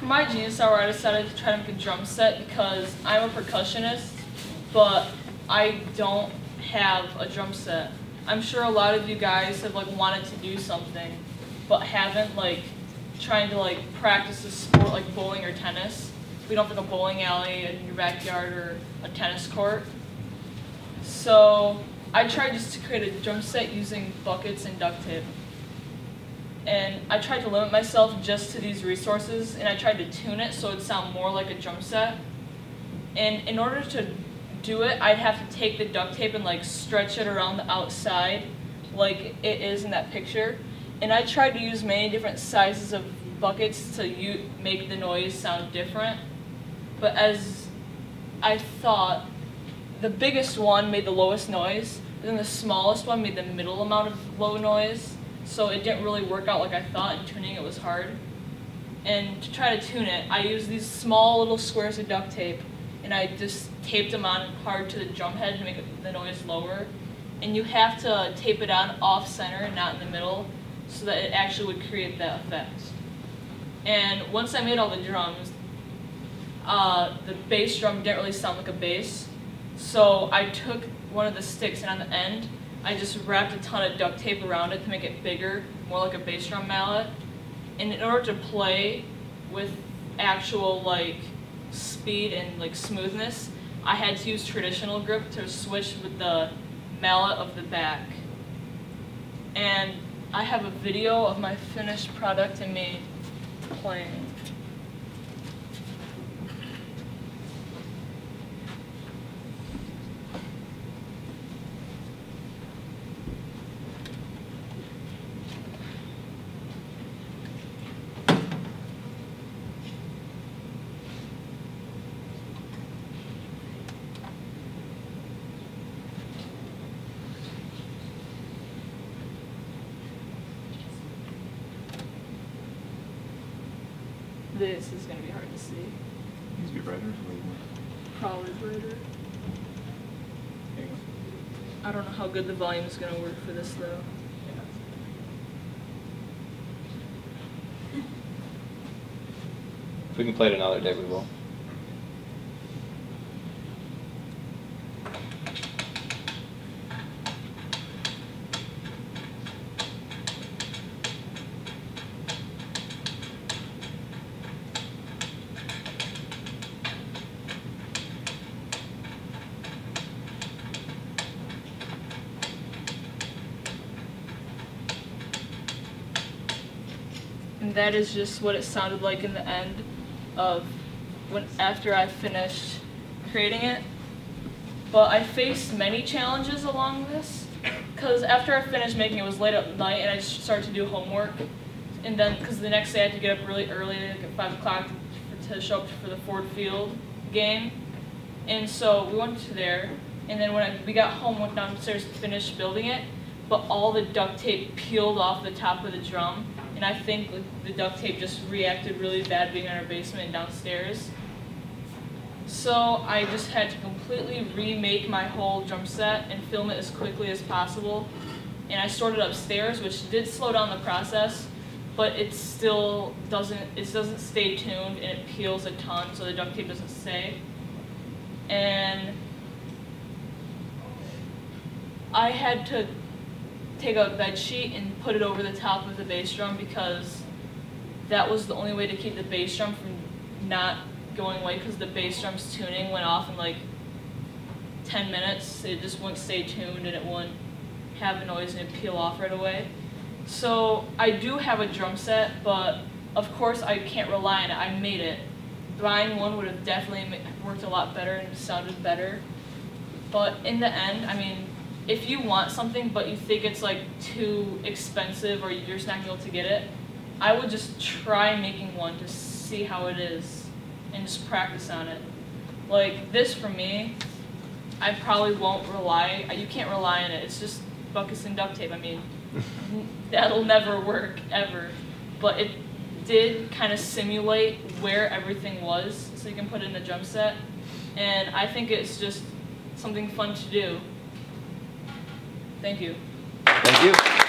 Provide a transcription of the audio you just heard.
For my Genius Hour, I decided to try to make a drum set because I'm a percussionist, but I don't have a drum set. I'm sure a lot of you guys have wanted to do something, but haven't trying to practice a sport like bowling or tennis. We don't have a bowling alley in your backyard or a tennis court. So I tried just to create a drum set using buckets and duct tape. And I tried to limit myself just to these resources, and I tried to tune it so it would sound more like a drum set. And in order to do it, I'd have to take the duct tape and stretch it around the outside like it is in that picture. And I tried to use many different sizes of buckets to make the noise sound different. But as I thought, the biggest one made the lowest noise, and then the smallest one made the middle amount of low noise. So it didn't really work out like I thought, and tuning it was hard. And to try to tune it, I used these small little squares of duct tape, and I just taped them on hard to the drum head to make the noise lower. And you have to tape it on off-center, not in the middle, so that it actually would create that effect. And once I made all the drums, the bass drum didn't really sound like a bass. So I took one of the sticks, and on the end, I just wrapped a ton of duct tape around it to make it bigger, more like a bass drum mallet. And in order to play with actual speed and smoothness, I had to use traditional grip to switch with the mallet of the back. And I have a video of my finished product and me playing. This is going to be hard to see. Needs to be brighter. Probably brighter. I don't know how good the volume is going to work for this though. If we can play it another day, we will. And that is just what it sounded like in the end of after I finished creating it. But I faced many challenges along this, because after I finished making it, it was late at night and I started to do homework. And then, because the next day I had to get up really early, at 5 o'clock, to show up for the Ford Field game. And so we went to there, and then when we got home, went downstairs to finish building it, but all the duct tape peeled off the top of the drum. And I think the duct tape just reacted really bad being in our basement and downstairs. So I just had to completely remake my whole drum set and film it as quickly as possible. And I stored it upstairs, which did slow down the process, but it still doesn't stay tuned, and it peels a ton, so the duct tape doesn't stay. And I had to take a bed sheet and put it over the top of the bass drum, because that was the only way to keep the bass drum from not going away, because the bass drum's tuning went off in 10 minutes. It just wouldn't stay tuned and it wouldn't have a noise and it'd peel off right away. So I do have a drum set, but of course I can't rely on it. I made it. Buying one would have definitely worked a lot better and sounded better. But in the end, I mean, if you want something but you think it's too expensive or you're just not going to be able to get it, I would just try making one to see how it is and just practice on it. This for me, I probably won't rely, you can't rely on it. It's just buckets and duct tape. I mean, that'll never work ever. But it did kind of simulate where everything was, so you can put it in a drum set. And I think it's just something fun to do. Thank you. Thank you.